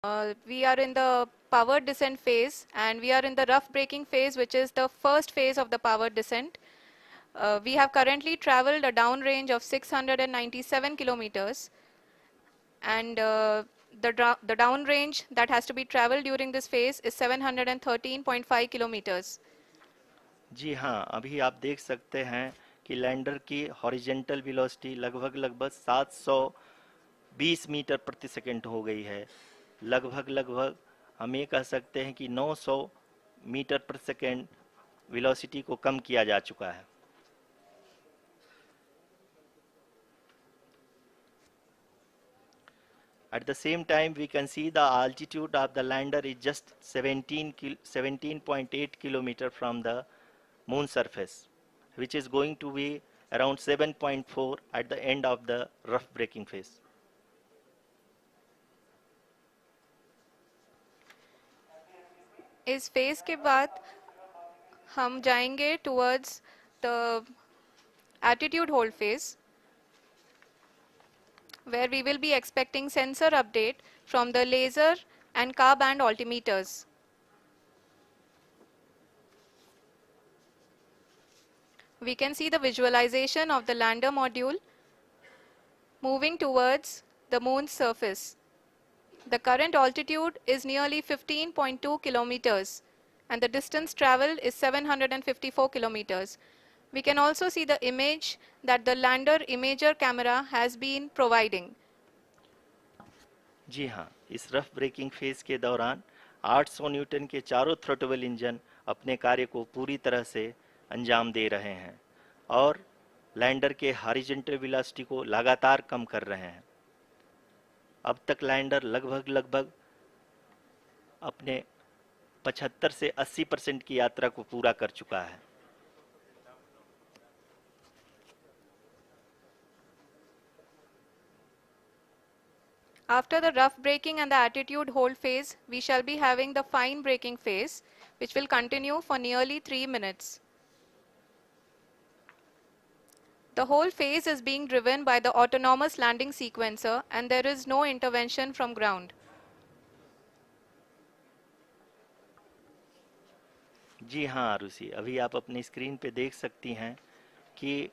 We are in the powered descent phase, and we are in the rough braking phase, which is the first phase of the powered descent. We have currently traveled a downrange of 697 kilometers, and the downrange that has to be traveled during this phase is 713.5 kilometers. जी हाँ, अभी आप देख सकते हैं कि lander की horizontal velocity लगभग 720 metre प्रति सेकंड हो गई है। लगभग हम ये कह सकते हैं कि 900 मीटर प्रति सेकंड वेलोसिटी को कम किया जा चुका है। At the same time, we can see the altitude of the lander is just 17.8 kilometer from the moon surface, which is going to be around 7.4 at the end of the rough braking phase. इस phase के बाद हम जाएंगे towards the attitude hold phase, where we will be expecting sensor update from the laser and car band altimeters. We can see the visualization of the lander module moving towards the moon's surface. The current altitude is nearly 15.2 kilometers, and the distance traveled is 754 kilometers. We can also see the image that the lander imager camera has been providing. जी हाँ, इस rough breaking phase के दौरान 800 Newton के चारों throttle engine अपने कार्य को पूरी तरह से अंजाम दे रहे हैं और लैंडर के हॉरिजॉन्टल वेलोसिटी को लगातार कम कर रहे हैं। अब तक लैंडर लगभग अपने 75 से 80% की यात्रा को पूरा कर चुका है। After the rough braking and the attitude hold phase, we shall be having the fine braking phase, which will continue for nearly 3 minutes. The whole phase is being driven by the autonomous landing sequencer, and there is no intervention from ground. जी हाँ आरुषि, अभी आप अपनी screen पे देख सकती हैं कि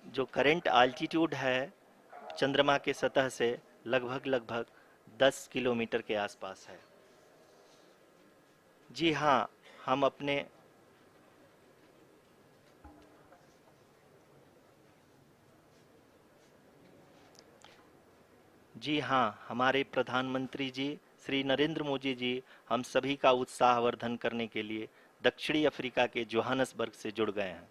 जो करंट आल्टीट्यूड है चंद्रमा के सतह से लगभग 10 किलोमीटर के आसपास है। जी हाँ, हम अपने जी हाँ, हमारे प्रधानमंत्री जी श्री नरेंद्र मोदी जी हम सभी का उत्साहवर्धन करने के लिए दक्षिणी अफ्रीका के जोहानसबर्ग से जुड़ गए हैं।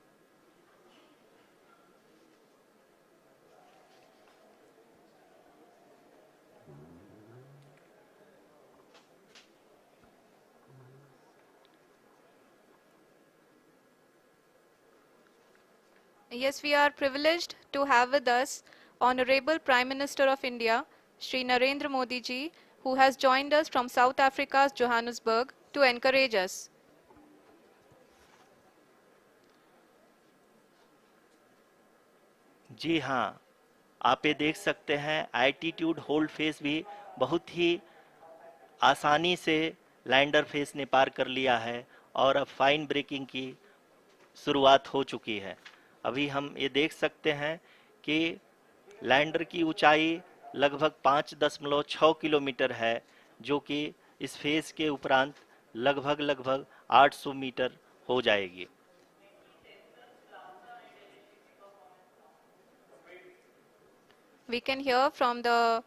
Yes, we are privileged to have with us Honorable Prime Minister of India, Shri Narendra Modi ji, who has joined us from South Africa's Johannesburg to encourage us. जी हाँ, आप ये देख सकते हैं एल्टीट्यूड होल्ड फेस भी बहुत ही आसानी से लैंडर फेस ने पार कर लिया है और अब फाइन ब्रेकिंग की शुरुआत हो चुकी है। अभी हम ये देख सकते हैं कि लैंडर की ऊंचाई लगभग 5.6 किलोमीटर है, जो कि इस फेज के उपरांत लगभग 800 मीटर हो जाएगी। We can hear from the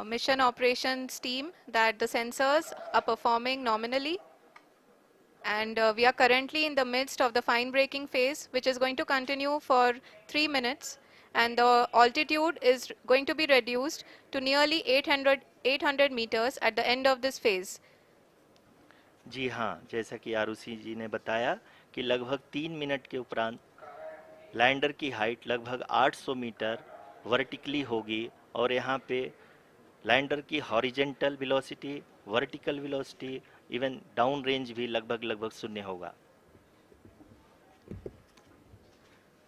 mission operations team that the sensors are performing nominally, and we are currently in the midst of the fine braking phase, which is going to continue for 3 minutes, and the altitude is going to be reduced to nearly 800 meters at the end of this phase. जी हाँ, जैसा कि आरुषि जी ने बताया कि लगभग 3 minute के उपरांत lander की हाइट लगभग 800 मीटर वर्टिकली होगी और यहाँ पे लैंडर की horizontal velocity, vertical velocity, even down range भी लगभग शून्य होगा।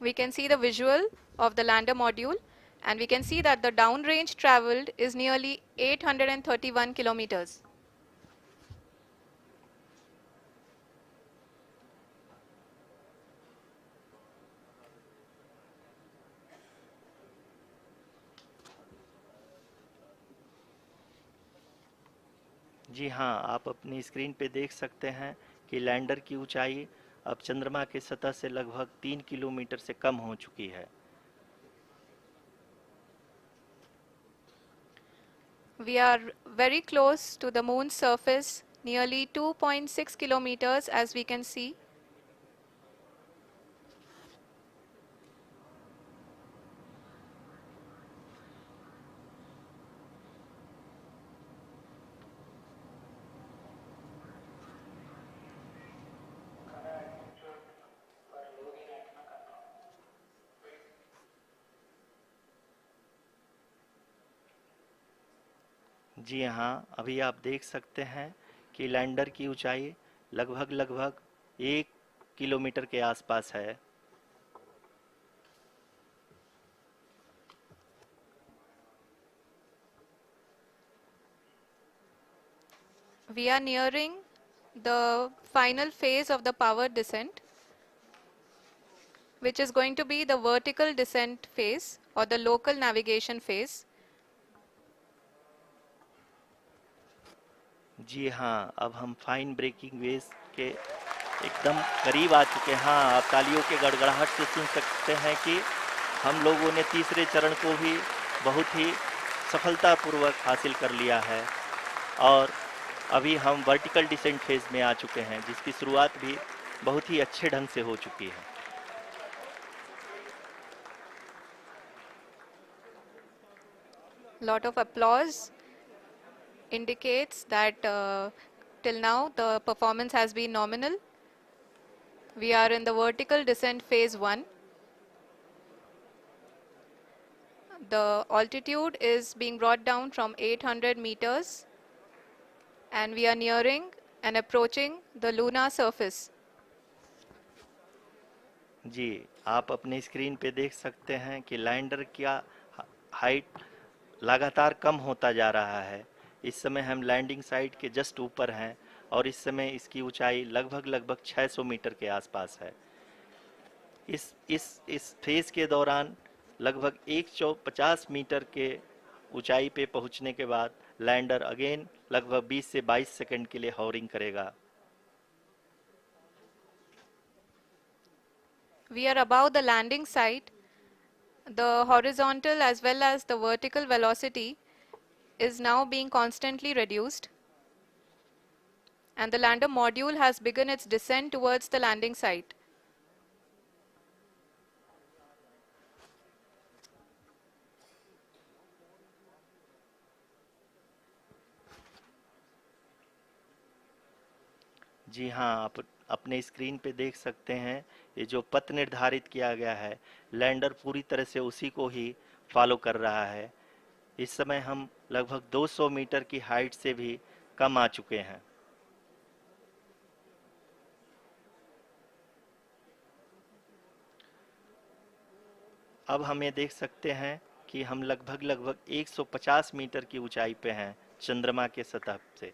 We can see the visual of the lander module And we can see that the downrange traveled is nearly 831 kilometers. जी हाँ, आप अपनी स्क्रीन पे देख सकते हैं कि लैंडर की ऊंचाई अब चंद्रमा की सतह से लगभग 3 किलोमीटर से कम हो चुकी है। We are very close to the moon's surface, nearly 2.6 kilometers as we can see. जी हाँ, अभी आप देख सकते हैं कि लैंडर की ऊंचाई लगभग लगभग 1 किलोमीटर के आसपास है। We are nearing the final phase of the power descent, which is going to be the vertical descent phase or the local navigation phase. जी हाँ, अब हम फाइन ब्रेकिंग वेव्स के एकदम करीब आ चुके हैं। हाँ, आप तालियों के गड़गड़ाहट से सुन सकते हैं कि हम लोगों ने तीसरे चरण को भी बहुत ही सफलतापूर्वक हासिल कर लिया है और अभी हम वर्टिकल डिसेंट फेज में आ चुके हैं, जिसकी शुरुआत भी बहुत ही अच्छे ढंग से हो चुकी है। Lot of applause indicates that till now the performance has been nominal. We are in the vertical descent phase 1. The altitude is being brought down from 800 meters and we are nearing and approaching the lunar surface. जी, आप अपने screen पे देख सकते हैं कि lander का height लगातार कम होता जा रहा है। इस समय हम लैंडिंग साइट के जस्ट ऊपर हैं और इस समय इसकी ऊंचाई लगभग लगभग 600 मीटर के आसपास है। इस फेज के दौरान लगभग 150 मीटर के ऊंचाई पे पहुंचने के बाद लैंडर अगेन लगभग 20 से 22 सेकंड के लिए हॉवरिंग करेगा। We are above the landing site. The horizontal as well as the vertical velocity is now being constantly reduced. And the lander module has begun its descent towards the landing site. जी हाँ, आप अपने screen पे देख सकते हैं ये जो पथ निर्धारित किया गया है, लैंडर पूरी तरह से उसी को ही फॉलो कर रहा है। इस समय हम लगभग 200 मीटर की हाइट से भी कम आ चुके हैं। अब हम ये देख सकते हैं कि हम लगभग लगभग 150 मीटर की ऊंचाई पे हैं चंद्रमा के सतह से।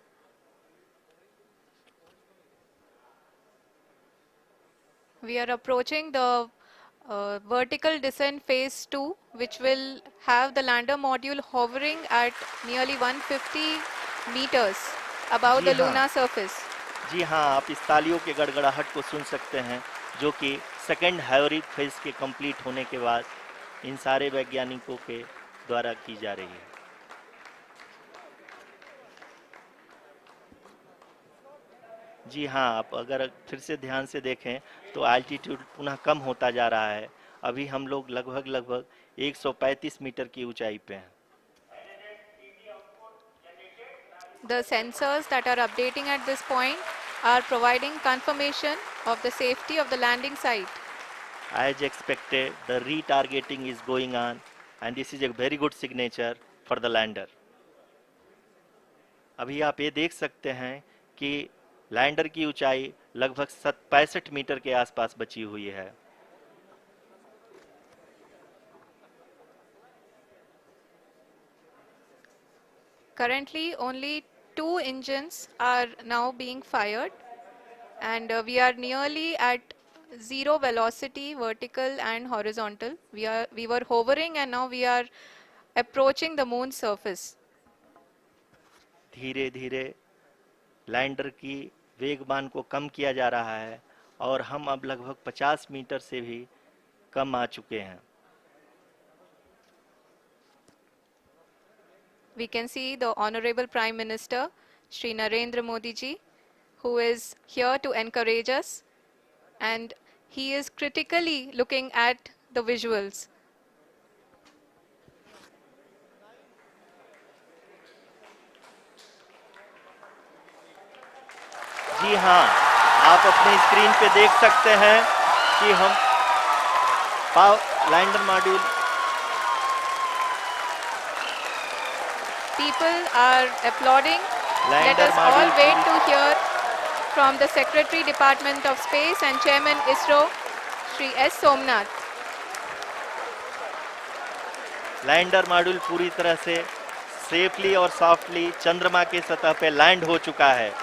We are approaching the vertical descent phase 2, which will have the lander module hovering at nearly 150 meters above ji the हाँ, lunar surface. जी हाँ, आप इस तालियों के गड़गड़ाहट को सुन सकते हैं, जो कि सेकंड हाइवरिक फेज के कंप्लीट होने के बाद इन सारे वैज्ञानिकों के द्वारा की जा रही है। जी हाँ, आप अगर फिर से ध्यान से देखें तो एल्टीट्यूड पुनः कम होता जा रहा है। अभी हम लोग लगभग लगभग 135 मीटर की ऊंचाई पे हैं। The sensors that are updating at this point are providing confirmation of the safety of the landing site. As expected, the retargeting is going on and this is a very good signature for the lander. अभी आप ये देख सकते हैं कि lander की ऊंचाई लगभग 65 मीटर के आसपास बची हुई है। Currently, only 2 engines are now being fired, and we are nearly at zero velocity, vertical and horizontal. We were hovering, and now we are approaching the moon's surface. धीरे धीरे लैंडर की वेगमान को कम किया जा रहा है और हम अब लगभग 50 मीटर से भी कम आ चुके हैं. We can see the Honorable Prime Minister, Shri Narendra Modi ji, who is here to encourage us, and he is critically looking at the visuals. जी हाँ, आप अपने स्क्रीन पे देख सकते हैं कि हम lander module. People are applauding. Let lander us all module wait to hear from the Secretary Department of Space and Chairman ISRO, Shri S. Somnath. Lander module पूरी तरह से सेफली और सॉफ्टली चंद्रमा के सतह पे लैंड हो चुका है.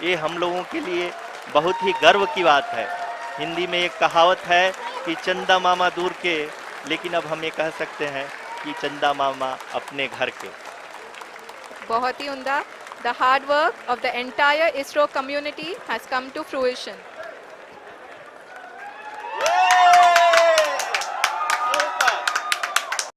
ये हम लोगों के लिए बहुत ही गर्व की बात है. हिंदी में एक कहावत है कि चंदा मामा दूर के, लेकिन अब हम ये कह सकते हैं कि चंदा मामा अपने घर के. बहुत ही उम्दा. The hard work of the entire ISRO community has come to fruition.